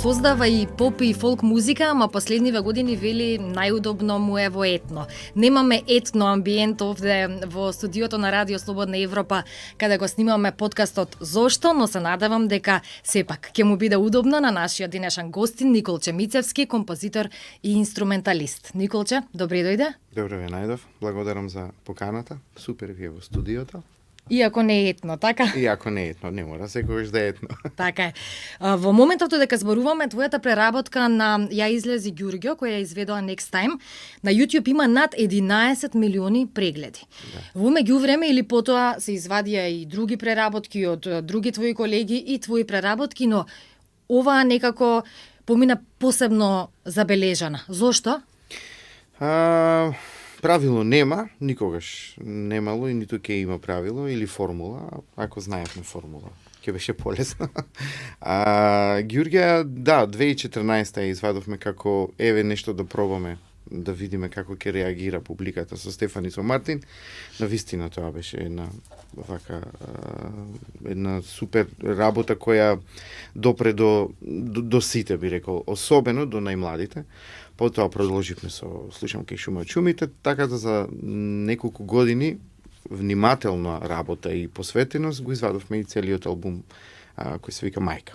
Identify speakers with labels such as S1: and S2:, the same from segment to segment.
S1: создава и поп и фолк музика, ама последниве години вели најудобно му е во етно. Немаме етно амбиент овде во студиото на Радио Слободна Европа, каде го снимаме подкастот Зошто, но се надевам дека сепак ќе му биде удобно на нашиот денешен гостин Николче Мицевски, композитор и инструменталист. Николче, добре дојде.
S2: Добре ве најдов. Благодарам за поканата. Супер ви е во студиото.
S1: Иако не е етно, така?
S2: Иако не е етно, не мора секогаш да е етно.
S1: Така е. Во моментот дека зборуваме, твојата преработка на Ја излези Ѓурѓо, која ја изведоа Next Time, на YouTube има над 11 милиони прегледи. Да. Во меѓувреме или потоа се извадија и други преработки од други твои колеги и твои преработки, но оваа некако помина посебно забележана. Зошто?
S2: Правило нема, никогаш немало и ниту ќе има правило или формула, ако знаевме формула, ќе беше полесно. Ѓурѓа, да, 2014 ја извадовме како еве нешто да пробаме, да видиме како ќе реагира публиката со Стефан и со Мартин. Навистина тоа беше една супер работа која допре до сите, би рекол, особено до најмладите. Потоа продолживме со Слушам кај шума чумите, така да за неколку години внимателна работа и посветеност го извадовме и целиот албум кој се вика Мајка.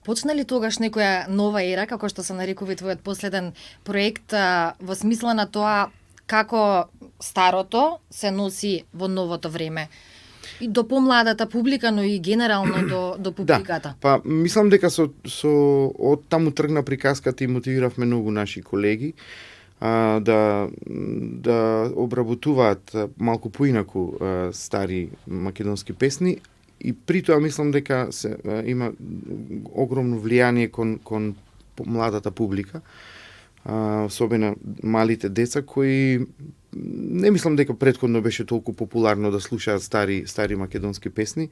S1: Почна ли тогаш некоја нова ера, како што се нарекува твојот последен проект, во смисла на тоа како старото се носи во новото време? И до помладата публика, но и генерално до публиката.
S2: Да, па мислам дека со од таму тргна приказката и мотивиравме многу наши колеги да обработуваат малку поинаку стари македонски песни и при тоа мислам дека има огромно влијание кон младата публика, особено малите деца кои не мислам дека претходно беше толку популарно да слушаат стари македонски песни,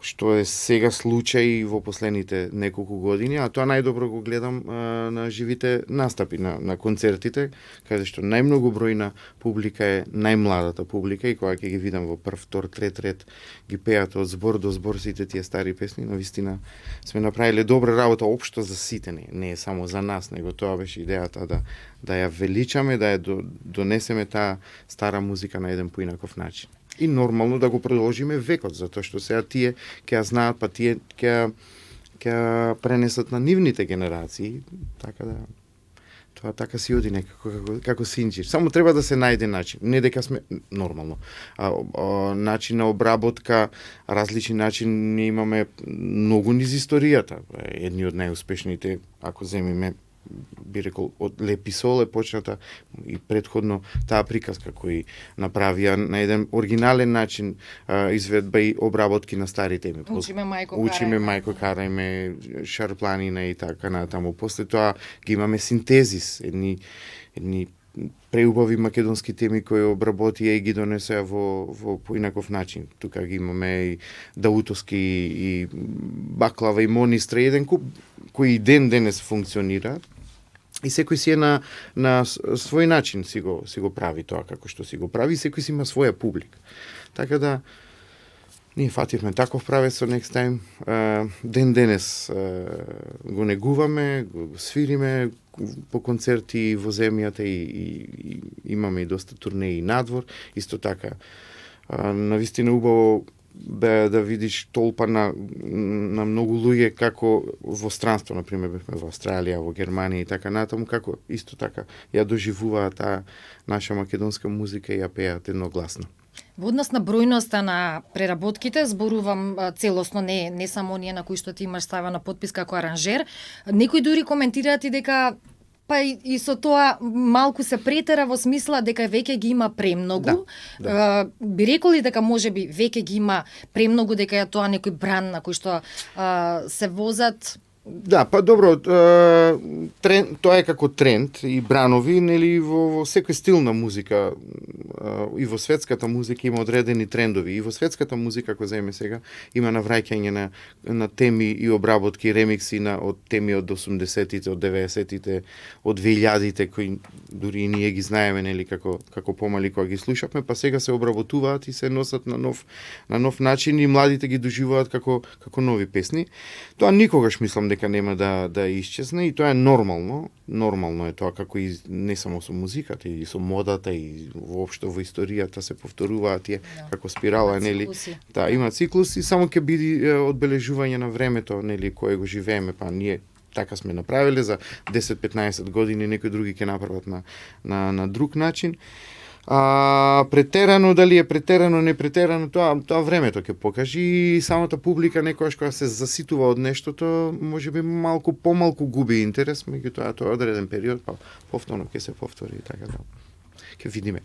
S2: што е сега случај во последните неколку години, а тоа најдобро го гледам на живите настапи, на концертите, каде што најмногу бројна публика е најмладата публика и кога ќе ги видам во прв, втор, трет ред ги пеат од збор до збор сите тие стари песни, навистина сме направиле добра работа општо за сите, не е само за нас, него тоа беше идејата да ја величаме, да ја донесеме таа стара музика на еден поинаков начин. И нормално да го продолжиме векот, затоа што сега тие ќе ја знаат, па тие ќе пренесат на нивните генерации, така да тоа така си оди некако како синџир. Само треба да се најде начин, не дека сме нормално. Начин на обработка, различни начин, ние имаме многу низ историјата. Едни од најуспешните, ако земиме, би рекол, од Лепи Сол е почната и претходно таа приказка кој направија на еден оригинален начин изведба и обработки на стари теми.
S1: Учиме
S2: Мајко карајме, Шарпланина и така натаму. После тоа ги имаме синтезис, едни преубави македонски теми кои обработија и ги донесеа во поинаков начин. Тука ги имаме и Даутовски и Баклава и Монистра, еден куп кои ден денес функционираат. И секој си е на свој начин си го прави тоа како што си го прави, и секој си има своја публика. Така да ние фативме таков правец со Next Time. Ден денес го негуваме, го свириме по концерти во земјата и имаме и доста турнеи надвор. Исто така, навистина убаво да видиш толпа на многу луѓе како во странство, например, бевме во Австралија, во Германија и така натаму, како исто така ја доживуваат таа наша македонска музика и ја пеат едногласно.
S1: Во однос на бројноста на преработките, зборувам целосно, не само оние на кои што ти имаш ставена подпис како аранжер, некои дури коментираат и дека па и со тоа малку се претера во смисла дека веќе ги има премногу. Да. Би реколи дека можеби веќе ги има премногу, дека е тоа некој бран на кој што се возат.
S2: Да, па добро, тоа е како тренд и бранови, нели во секој стил на музика и во светската музика има одредени трендови. И во светската музика, ако земеме сега, има навраќање на теми и обработки, ремикси од теми од 80-тите, од 90-тите, од 2000-тите, кои дури и ние ги знаеме, нели, како помали кога ги слушавме, па сега се обработуваат и се носат на нов начин и младите ги доживуваат како нови песни. Тоа никогаш мислам дека нема да исчезне, и тоа е нормално. Нормално е тоа, како и не само со музиката, и со модата, и воопшто во историјата се повторуваат тие како спирала, нели? Да, има циклуси, само ќе биде одбележување на времето, нели, кое го живееме, па ние така сме направиле за 10-15 години, некои други ќе направат на друг начин. Претерано, дали е претерано, не претерано, тоа времето ќе покажи, и самата публика некогаш кога се заситува од нештото, можеби помалку губи интерес, меѓутоа тоа одреден период, па повторно ќе се повтори, така да ќе видиме.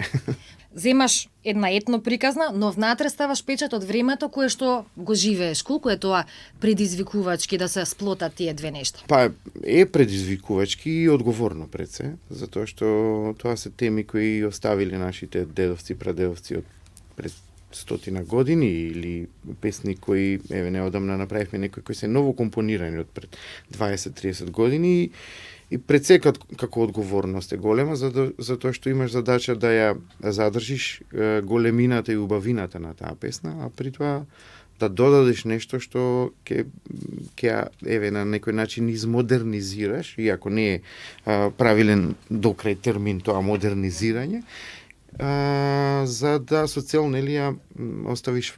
S1: Земаш една етно приказна, но внатре ставаш печат од времето кое што го живееш. Колку е тоа предизвикувачки да се сплотат тие две нешта?
S2: Па е предизвикувачки и одговорно пред се, затоа што тоа се теми кои оставиле нашите дедовци, прадедовци од пред 100 години, или песни кои неодамна направивме некои кои се ново компонирани од пред 20-30 години, и пред се како одговорност е голема, затоа што имаш задача да ја задржиш големината и убавината на таа песна, а при тоа да додадеш нешто што ќе на некој начин измодернизираш, иако не е правилен до крај термин тоа модернизирање, за да со цел, нели, ја оставиш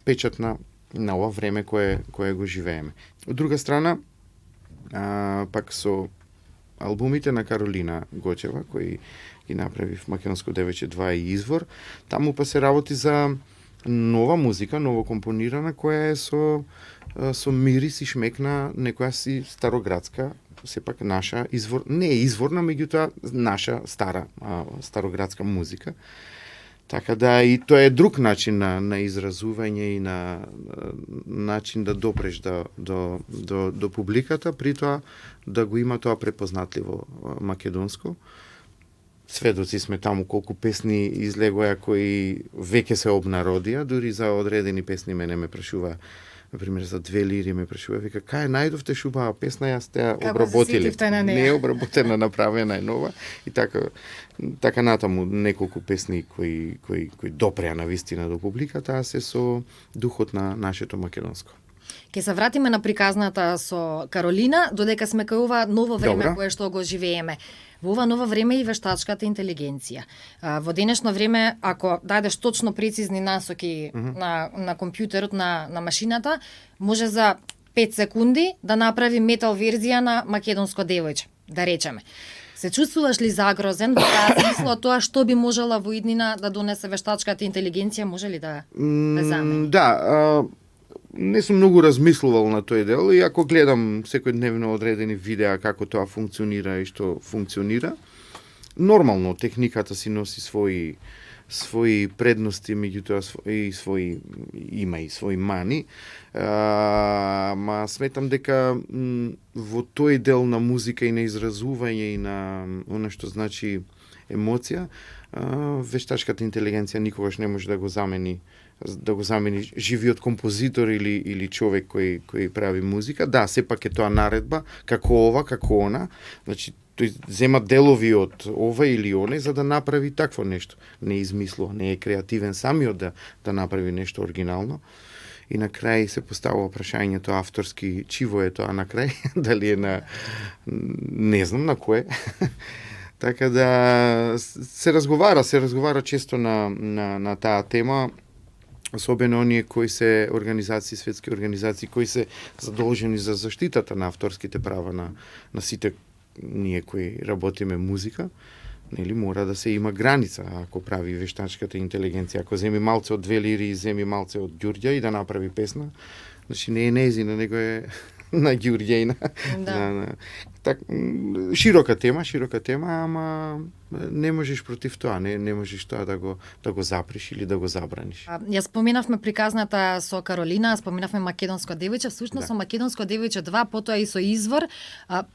S2: печат на ова време кое го живееме. Од друга страна, пак со албумите на Каролина Гочева, кои ги направи в Македонско девојче 2 и Извор, таму па се работи за нова музика, ново компонирана, која е со мирис и шмек на некоја си староградска, сепак наша не е изворна, меѓутоа наша староградска музика. Така да, и тоа е друг начин на изразување и на начин да допреш до публиката, при тоа да го има тоа препознатливо македонско. Сведоци сме таму колку песни излегоја кои веќе се обнародија, дури за одредени песни мене ме прашува, например за Две лири ме прашува, вика, кај најдовте шубава песна, јас те обработиле. Не е обработена, направена е нова, и така натаму неколку песни кои допреа на вистина до публиката, а се со духот на нашето македонско.
S1: Ке се вратиме на приказната со Каролина, додека сме кај ова ново време. Добра. Кое што го живееме. Во ова ново време и вештачката интелигенција. Во денешно време, ако дадеш точно прецизни насоки на компјутерот, на машината, може за 5 секунди да направи метал верзија на Македонско девојче, да речеме. Се чувствуваш ли загрозен во таа смисла тоа што би можела во иднина да донесе вештачката интелигенција, може ли да замени?
S2: Да, не сум многу размислувал на тој дел, и ако гледам секојдневно одредени видеа како тоа функционира и што функционира, нормално техниката си носи свои предности, меѓутоа има и свои мани. Ма сметам дека во тој дел на музика и на изразување и на она што значи емоција, вештачката интелигенција никогаш не може да го замени живиот композитор или човек кој прави музика. Да, сепак е тоа наредба, како ова, како она. Значи, тој зема делови од ова или оне за да направи такво нешто. Не измислува, не е креативен самиот да направи нешто оригинално. И на крај се поставува прашањето авторски, чиво е тоа на крај, дали е на не знам на кое. Така да се разговара често на таа тема, особено оние кои се светски организации кои се задолжени за заштитата на авторските права на сите ние кои работиме музика. Нели, мора да се има граница ако прави вештачката интелигенција. Ако земи малце од Две лири и земи малце од Ѓурѓа и да направи песна, значи не е нејзина, него е на Ѓурѓејна. Да. Широка тема, ама не можеш против тоа, не можеш тоа да го запреш или да го забраниш.
S1: Ја споменавме приказната со Каролина, споменавме Македонско девојче, всушност со Македонско девојче 2, потоа и со Извор.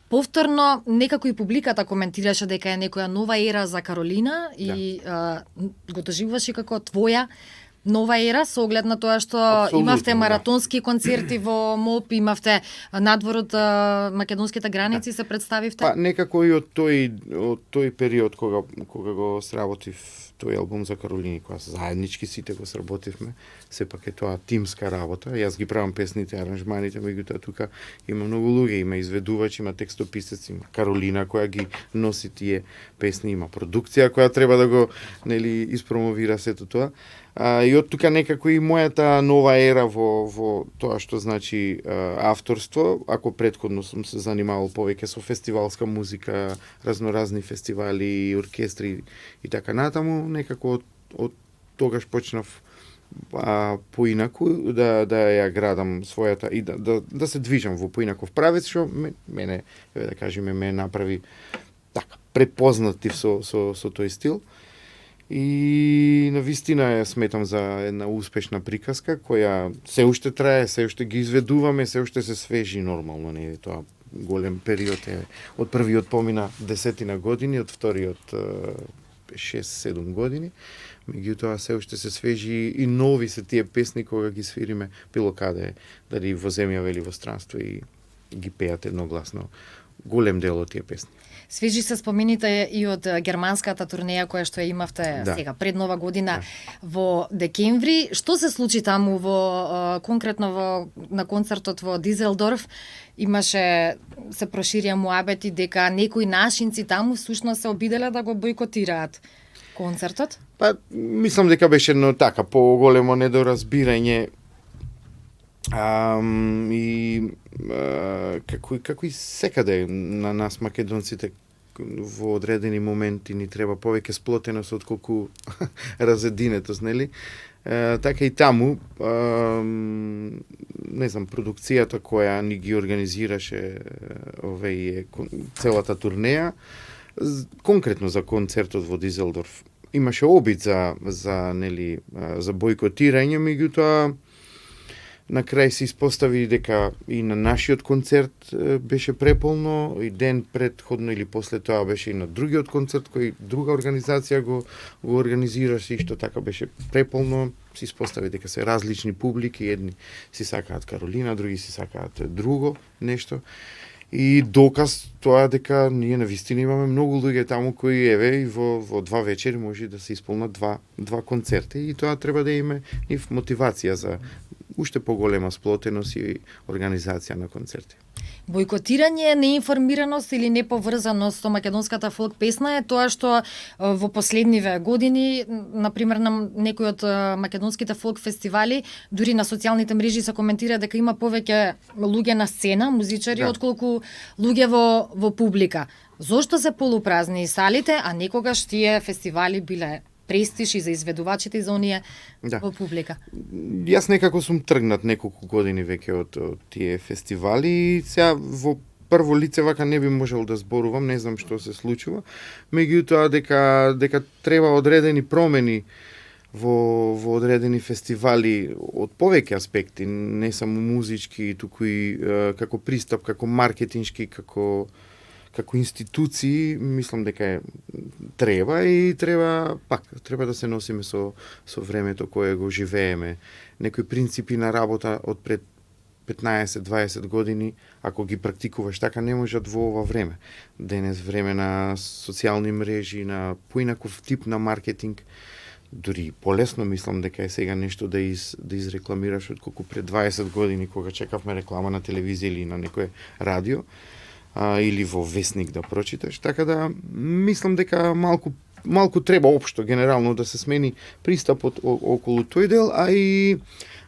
S1: Повторно некако и публиката коментираше дека е некоја нова ера за Каролина и го доживуваше како твоја нова ера со оглед на тоа што
S2: Апсолутно,
S1: имавте
S2: да.
S1: маратонски концерти во МОП, имавте надвор од македонските граници се представивте?
S2: Па некако и од тој период кога го сработив тој албум за Каролини, кога заеднички сите го сработивме, сепак е тоа тимска работа. Јас ги правам песните, аранжманите, меѓутоа тука има многу луѓе, има изведувач, има текстописец, има Каролина која ги носи тие песни, има продукција која треба да го испромовира сето тоа. И од тука некако и мојата нова ера во тоа што значи авторство, ако претходно сум се занимавал повеќе со фестивалска музика, разноразни фестивали, оркестри и така натаму, некако од тогаш почнав поинаку да ја градам својата и да се движам во поинаков правец, што мене, да кажеме, ме направи така препознатив со тој стил. И навистина ја сметам за една успешна приказка која се уште трае, се уште ги изведуваме, се уште се свежи нормално, не е тоа голем период е. Од првиот помина 10 години, од вториот 6-7 години. Меѓутоа се уште се свежи и нови се тие песни кога ги свириме било каде, дали во земја или во странство и ги пеат едногласно голем дел од тие песни.
S1: Свежи се спомените и од германската турнеја која што ја имавте сега пред Нова година во декември. Што се случи таму конкретно на концертот во Дизелдорф? Имаше се проширија муабети дека некои нашинци таму всушност се обиделе да го бойкотираат концертот?
S2: Па мислам дека беше едно така поголемо недоразбирање како и секаде на нас македонците во одредени моменти ни треба повеќе сплотеност отколку разединетост, нели? Така и таму, не знам, продукцијата која ни ги организираше целата турнеја, конкретно за концертот во Дизелдорф, имаше обид за бойкотирање, меѓутоа на крај се испостави дека и на нашиот концерт беше преполно, и ден предходно или после тоа беше и на другиот концерт кој друга организација го организираше, и што така беше преполно. Се испостави дека се различни публики, едни си сакаат Каролина, други си сакаат друго нешто. И доказ тоа дека ние навистина имаме многу луѓе таму кои и во 2 вечери може да се исполнат два концерти, и тоа треба да има нив мотивација за уште поголема сплотеност и организација на концерти.
S1: Бојкотирање, неинформираност или неповрзаност со македонската фолк песна е тоа што во последниве години, например на некои од македонските фолк фестивали, дури на социјалните мрежи се коментира дека има повеќе луѓе на сцена, музичари, отколку луѓе во публика. Зошто се полупразни салите, а некогаш тие фестивали биле престиж и за изведувачите и за оние во публика?
S2: Јас некако сум тргнат неколку години веќе од тие фестивали, и сега во прво лице вака не би можел да зборувам, не знам што се случува, меѓутоа дека треба одредени промени во одредени фестивали од повеќе аспекти, не само музички, туку и како пристап, како маркетиншки, како институции, мислам дека треба да се носиме со времето кое го живееме. Некои принципи на работа од пред 15-20 години, ако ги практикуваш така, не можат во ова време. Денес време на социјални мрежи, на поинаков тип на маркетинг, дури полесно мислам дека е сега нешто да изрекламираш отколку пред 20 години кога чекавме реклама на телевизија или на некое радио, или во весник да прочиташ, така да мислам дека малку треба општо генерално да се смени пристапот околу тој дел, а и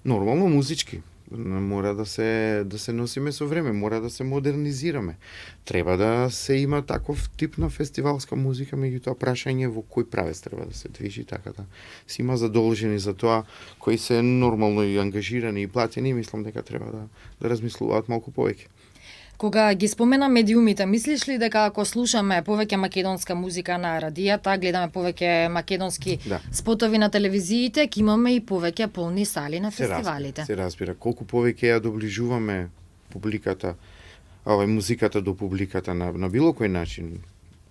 S2: нормално музички. Мора да се носиме со време, мора да се модернизираме. Треба да се има таков тип на фестивалска музика, меѓутоа прашање во кој правец треба да се движи, така да се има задолжени за тоа, кои се нормално и ангажирани и платени, мислам дека треба да размислуваат малку повеќе.
S1: Кога ги спомена медиумите, мислиш ли дека ако слушаме повеќе македонска музика на радијата, гледаме повеќе македонски спотови на телевизиите, ќе имаме и повеќе полни сали на фестивалите?
S2: Се разбира. Колку повеќе ја доближуваме публиката, музиката до публиката на било кој начин,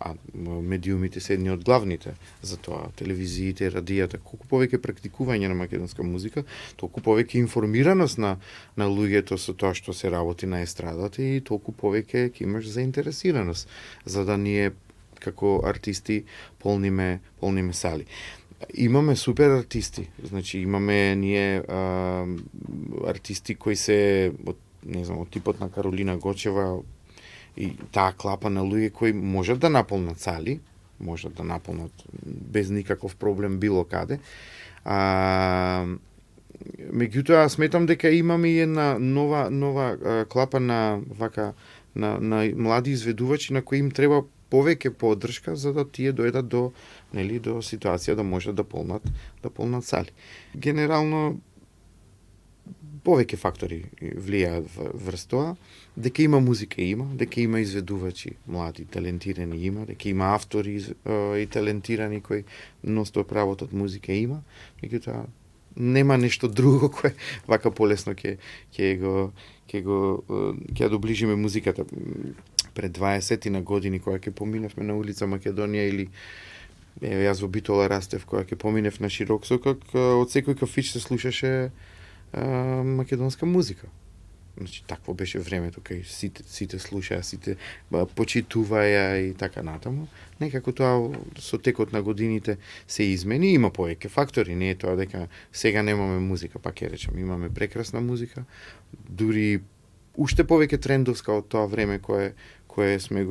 S2: а медиумите се едни од главните за тоа, телевизиите, радијата, колку повеќе практикување на македонска музика, толку повеќе информираност на луѓето со тоа што се работи на естрадата и толку повеќе ќе имаш заинтересираност за да ние како артисти полниме сали. Имаме супер артисти, значи имаме ние артисти кои се од типот на Каролина Гочева и таа клапа на луѓе кои можат да наполнат сали, можат да наполнат без никаков проблем било каде. Меѓутоа сметам дека имаме и една нова клапа на млади изведувачи на кои им треба повеќе поддршка за да тие дојдат до ситуација да можат да полнат сали. Генерално повеќе фактори влијаат врз тоа, дека има музика дека има изведувачи млади, талентирани има, дека има автори и талентирани кои ностоп работат музика има, меѓутоа нема нешто друго кое вака полесно ќе доближиме музиката. Пред 20 на години кога ќе поминевме на улица Македонија или јас во Битола растев кога ќе поминев на широк сокак, од секој кафич се слушаше македонска музика. Значи такво беше времето кај сите слушаа, сите почитуваја и така натаму. Некако тоа со текот на годините се измени, има повеќе фактори, не е тоа дека сега немаме музика, па ќе речам, имаме прекрасна музика, дури уште повеќе трендовска од тоа време кое сме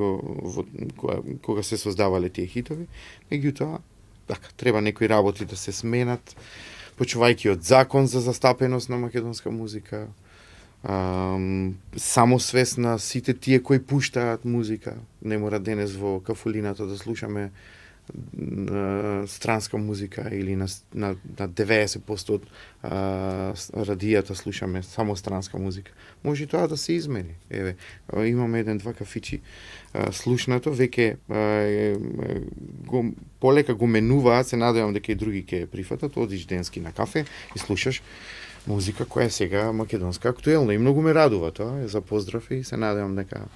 S2: кога се создавале тие хитови. Меѓутоа, така, треба некои работи да се сменат, почувајќи од закон за застапеност на македонска музика, самосвест на сите тие кои пуштаат музика. Не мора денес во кафулината да слушаме странска музика или на 90% од радијата слушаме само странска музика. Може и тоа да се измени. Еве, имаме еден-два кафичи слушнато, веќе полека го менуваат, се надевам дека и други ќе прифатат, одиш денски на кафе и слушаш музика која е сега македонска актуелна и многу ме радува тоа, за поздрав и се надевам дека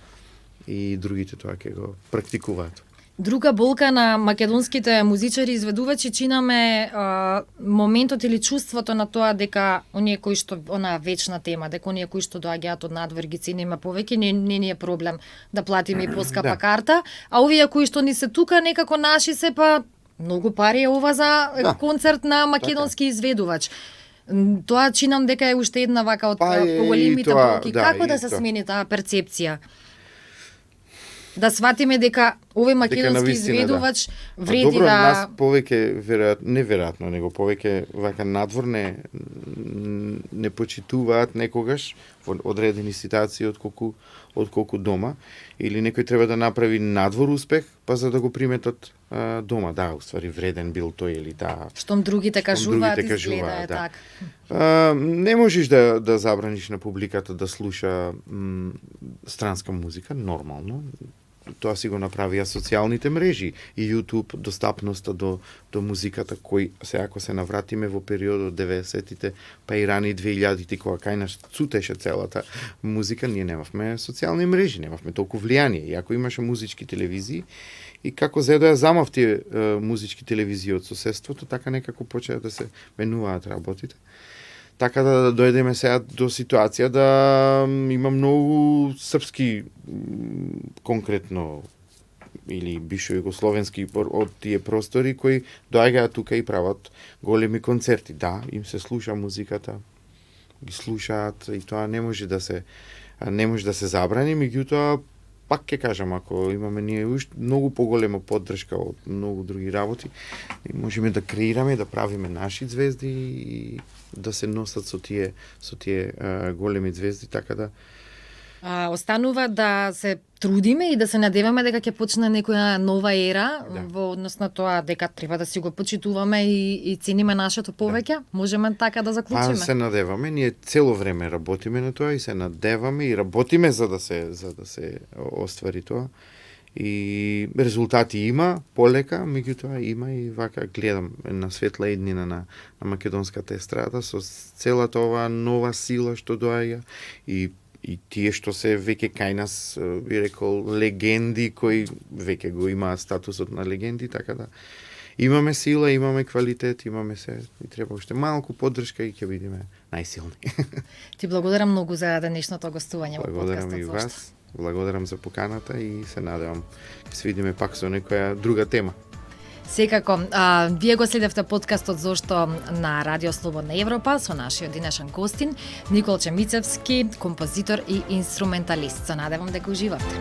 S2: и другите тоа ќе го практикуваат.
S1: Друга болка на македонските музичари и изведувачи чинаме моментот или чувството на тоа дека оние кои што она вечна тема, дека оние кои што доаѓаат од надвор ги цениме повеќе, не ни е проблем да платиме и поскапа карта, а овие кои што ни се тука некако наши се па многу пари е ова за концерт на македонски изведувач. Тоа чинам дека е уште една вака од поголемите болки. Како да се смени таа перцепција? Да сватиме дека овој македонски изведувач вреди
S2: добро,
S1: да...
S2: нас повеќе, неверојатно, него повеќе вака надвор не почитуваат некогаш во одредени ситуации отколку дома. Или некој треба да направи надвор успех, па за да го приметат дома. Да, уствари вреден бил тој или таа.
S1: Штом другите кажуваат, изгледа е така.
S2: Не можеш да забраниш на публиката да слуша странска музика, нормално. Тоа си го направија социјалните мрежи и YouTube, достапноста до музиката, кој се ако се навратиме во периодот 90-тите, па и рани 2000-ти, кога кај нас цутеше целата музика, ние немавме социјални мрежи, немавме толку влијание. И ако имаше музички телевизии, и како за да ја замав тие музички телевизии од соседството, така некако почеа да се менуваат работите. Така да дојдеме сега до ситуација да има многу српски конкретно или бившо југословенски од тие простори кои доаѓаат тука и прават големи концерти. Да, им се слуша музиката, ги слушаат и тоа не може да се забрани, меѓутоа пак ќе кажам, ако имаме ние уште многу поголема поддршка од многу други работи, можеме да креираме, да правиме наши звезди и да се носат со тие големи звезди, така да
S1: останува да се трудиме и да се надеваме дека ќе почне некоја нова ера во однос на тоа дека треба да си го почитуваме и цениме нашето повеќе. Можеме така да заклучиме.
S2: Се надеваме, ние цело време работиме на тоа и се надеваме и работиме за да се оствари тоа. И резултати има, полека, меѓутоа има и вака гледам на светла иднина на македонската естрада со целата оваа нова сила што доаѓа и и тие што се веќе кај нас, би рекол, легенди кои веќе го имаат статусот на легенди, така да имаме сила, имаме квалитет, имаме се, и треба уште малку поддршка и ќе бидеме најсилни.
S1: Ти благодарам многу за денешното гостување во
S2: Благодарам
S1: подкастот.
S2: и вас, благодарам за поканата и се надевам ќе се видиме пак со некоја друга тема.
S1: Секако, вие го следевте подкастот Зошто на Радио Слободна Европа со нашиот денешен гостин Никол Чемицевски, композитор и инструменталист. Се надевам дека уживавте.